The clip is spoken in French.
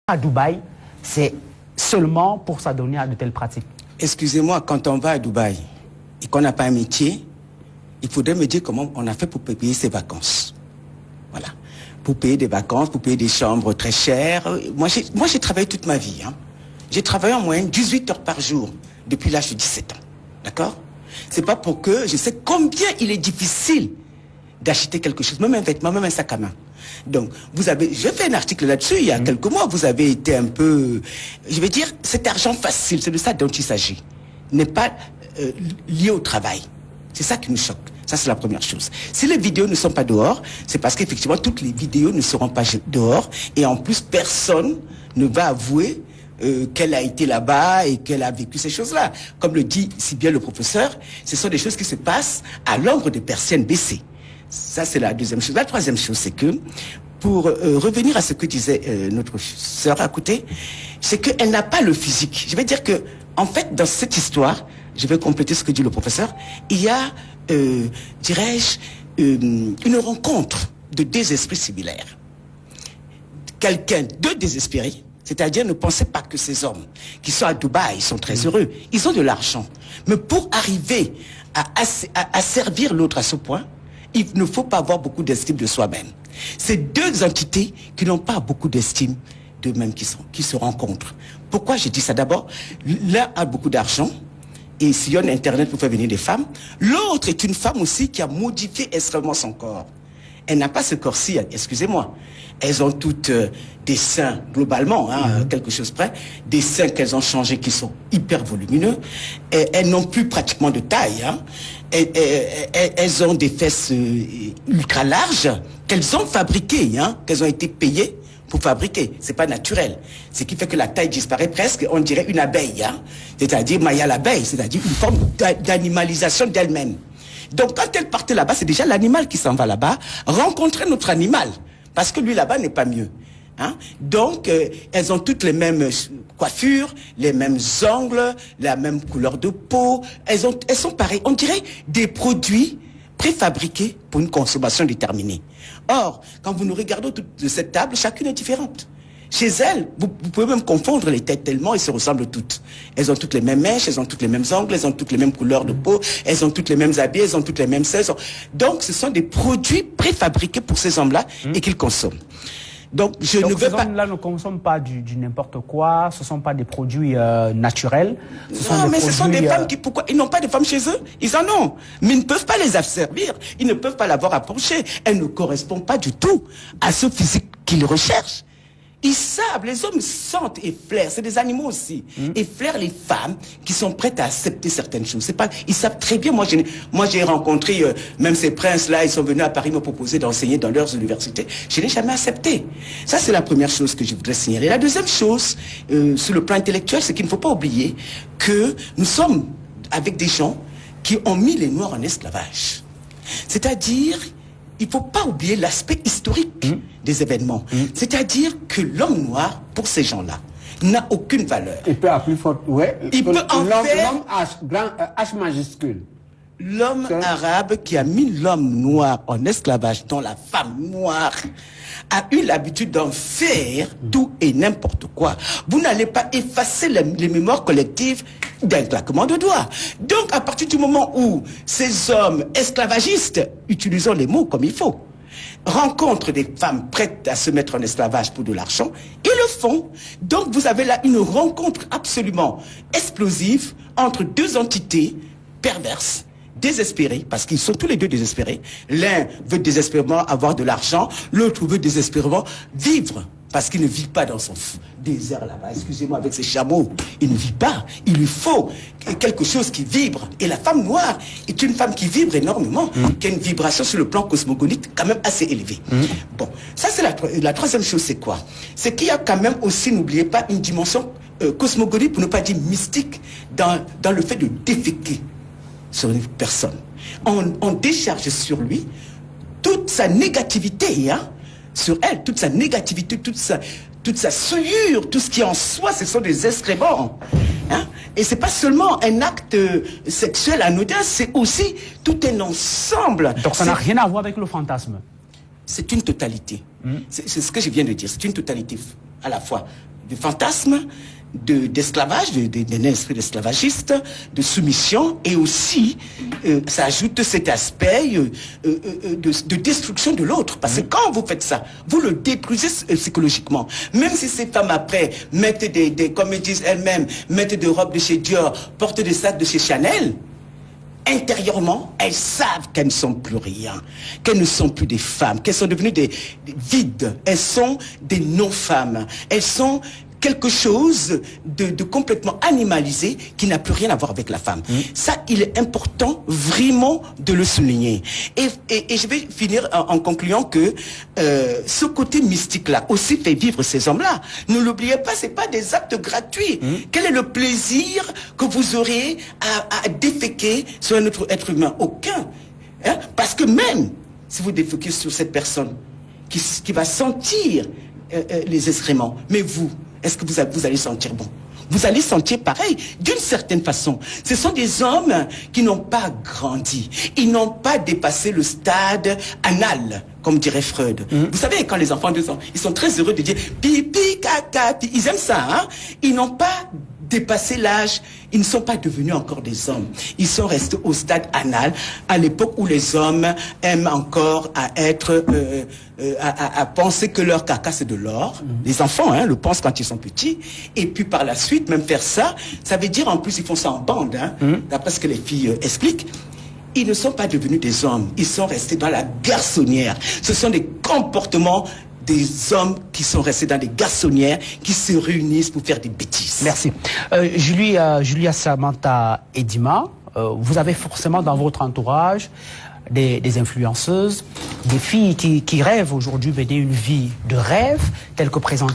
à Dubaï, c'est seulement pour s'adonner à de telles pratiques? Excusez-moi, quand on va à Dubaï et qu'on n'a pas un métier, il faudrait me dire comment on a fait pour payer ses vacances. Voilà. Pour payer des vacances, pour payer des chambres très chères. Moi, j'ai travaillé toute ma vie. Hein. J'ai travaillé en moyenne 18 heures par jour depuis l'âge de 17 ans. D'accord? C'est pas pour que je sais combien il est difficile d'acheter quelque chose, même un vêtement, même un sac à main. Donc, j'ai fait un article là-dessus il y a quelques mois, vous avez été un peu, je vais dire, cet argent facile, c'est de ça dont il s'agit, n'est pas lié au travail. C'est ça qui nous choque. Ça, c'est la première chose. Si les vidéos ne sont pas dehors, c'est parce qu'effectivement, toutes les vidéos ne seront pas dehors, et en plus, personne ne va avouer qu'elle a été là-bas et qu'elle a vécu ces choses-là. Comme le dit si bien le professeur, ce sont des choses qui se passent à l'ombre des persiennes baissées. Ça, c'est la deuxième chose. La troisième chose, c'est que, pour revenir à ce que disait notre sœur à côté, c'est qu'elle n'a pas le physique. Je vais dire que, en fait, dans cette histoire, je vais compléter ce que dit le professeur, il y a, dirais-je, une rencontre de deux esprits similaires. Quelqu'un de désespéré, c'est-à-dire ne pensez pas que ces hommes qui sont à Dubaï sont très heureux, ils ont de l'argent. Mais pour arriver à servir l'autre à ce point, il ne faut pas avoir beaucoup d'estime de soi-même. C'est deux entités qui n'ont pas beaucoup d'estime d'eux-mêmes qui se rencontrent. Pourquoi je dis ça? D'abord, l'un a beaucoup d'argent et sillonne Internet pour faire venir des femmes. L'autre est une femme aussi qui a modifié extrêmement son corps. Elle n'a pas ce corps-ci, excusez-moi. Elles ont toutes des seins, globalement, hein, quelque chose près, des seins qu'elles ont changés qui sont hyper volumineux. Elles n'ont plus pratiquement de taille. Hein. Elles ont des fesses ultra larges qu'elles ont fabriquées, hein, qu'elles ont été payées pour fabriquer. C'est pas naturel. Ce qui fait que la taille disparaît presque, on dirait une abeille. Hein. C'est-à-dire Maya l'abeille, c'est-à-dire une forme d'animalisation d'elle-même. Donc quand elle partait là-bas, c'est déjà l'animal qui s'en va là-bas, rencontrer notre animal, parce que lui là-bas n'est pas mieux. Hein? Donc elles ont toutes les mêmes coiffures, les mêmes ongles, la même couleur de peau, elles sont pareilles, on dirait des produits préfabriqués pour une consommation déterminée. Or, quand vous nous regardez autour de cette table, chacune est différente. Chez elles, vous pouvez même confondre les têtes tellement elles se ressemblent toutes. Elles ont toutes les mêmes mèches, elles ont toutes les mêmes ongles, elles ont toutes les mêmes couleurs de peau, elles ont toutes les mêmes habits, elles ont toutes les mêmes saisons. Donc, ce sont des produits préfabriqués pour ces hommes-là et qu'ils consomment. Donc, je ne veux pas... Ces hommes-là ne consomment pas du n'importe quoi, ce ne sont pas des produits naturels. Ce sont des femmes qui... Pourquoi? Ils n'ont pas de femmes chez eux. Ils en ont. Mais ils ne peuvent pas les asservir. Ils ne peuvent pas l'avoir approché. Elle ne correspond pas du tout à ce physique qu'ils recherchent. Ils savent, les hommes sentent et flairent, c'est des animaux aussi, et flairent les femmes qui sont prêtes à accepter certaines choses. C'est pas, ils savent très bien, moi j'ai rencontré, même ces princes-là, ils sont venus à Paris me proposer d'enseigner dans leurs universités. Je n'ai jamais accepté. Ça, c'est la première chose que je voudrais signaler. La deuxième chose, sur le plan intellectuel, c'est qu'il ne faut pas oublier que nous sommes avec des gens qui ont mis les Noirs en esclavage. C'est-à-dire... il ne faut pas oublier l'aspect historique des événements. C'est-à-dire que l'homme noir, pour ces gens-là, n'a aucune valeur. Il peut à plus forte, ouais. Il peut en faire... L'homme H majuscule. L'homme arabe qui a mis l'homme noir en esclavage, dont la femme noire a eu l'habitude d'en faire tout et n'importe quoi. Vous n'allez pas effacer les mémoires collectives d'un claquement de doigts. Donc, à partir du moment où ces hommes esclavagistes, utilisons les mots comme il faut, rencontrent des femmes prêtes à se mettre en esclavage pour de l'argent, ils le font. Donc, vous avez là une rencontre absolument explosive entre deux entités perverses, désespérés, parce qu'ils sont tous les deux désespérés. L'un veut désespérément avoir de l'argent, l'autre veut désespérément vivre, parce qu'il ne vit pas dans son désert là-bas. Excusez-moi, avec ses chameaux, il ne vit pas. Il lui faut quelque chose qui vibre. Et la femme noire est une femme qui vibre énormément, qui a une vibration sur le plan cosmogonique quand même assez élevée. Bon, ça c'est la troisième chose, c'est quoi? C'est qu'il y a quand même aussi, n'oubliez pas, une dimension cosmogonique, pour ne pas dire mystique, dans le fait de déféquer sur une personne. On décharge sur lui toute sa négativité, hein, sur elle, toute sa négativité, toute sa souillure, tout ce qui est en soi, ce sont des excréments. Hein? Et c'est pas seulement un acte sexuel anodin, c'est aussi tout un ensemble. Donc ça n'a rien à voir avec le fantasme. C'est une totalité. C'est ce que je viens de dire, c'est une totalité à la fois de fantasme, d'esclavage, d'un esprit d'esclavagiste, de soumission, et aussi, ça ajoute cet aspect de destruction de l'autre. Parce que quand vous faites ça, vous le détruisez psychologiquement. Même si ces femmes après mettent comme elles disent elles-mêmes, mettent des robes de chez Dior, portent des sacs de chez Chanel, intérieurement, elles savent qu'elles ne sont plus rien, qu'elles ne sont plus des femmes, qu'elles sont devenues des vides, elles sont des non-femmes, elles sont quelque chose de complètement animalisé qui n'a plus rien à voir avec la femme. Ça, il est important vraiment de le souligner. Et je vais finir en concluant que ce côté mystique-là aussi fait vivre ces hommes-là. Ne l'oubliez pas, c'est pas des actes gratuits. Quel est le plaisir que vous aurez à déféquer sur un autre être humain? Aucun. Hein? Parce que même si vous déféquez sur cette personne qui va sentir les excréments, mais vous, est-ce que vous allez sentir bon? Vous allez sentir pareil, d'une certaine façon. Ce sont des hommes qui n'ont pas grandi. Ils n'ont pas dépassé le stade anal, comme dirait Freud. Vous savez, quand les enfants ils sont très heureux de dire pipi, caca, ils aiment ça, hein? Ils n'ont pas dépassé l'âge, ils ne sont pas devenus encore des hommes. Ils sont restés au stade anal, à l'époque où les hommes aiment encore à être, à penser que leur caca c'est de l'or. Les enfants, le pensent quand ils sont petits. Et puis par la suite, même faire ça, ça veut dire en plus ils font ça en bande, d'après ce que les filles expliquent. Ils ne sont pas devenus des hommes, ils sont restés dans la garçonnière. Ce sont des comportements des hommes qui sont restés dans des garçonnières, qui se réunissent pour faire des bêtises. Merci. Julia Samantha Edima, vous avez forcément dans votre entourage des influenceuses, des filles qui rêvent aujourd'hui de mener une vie de rêve, telle que présentée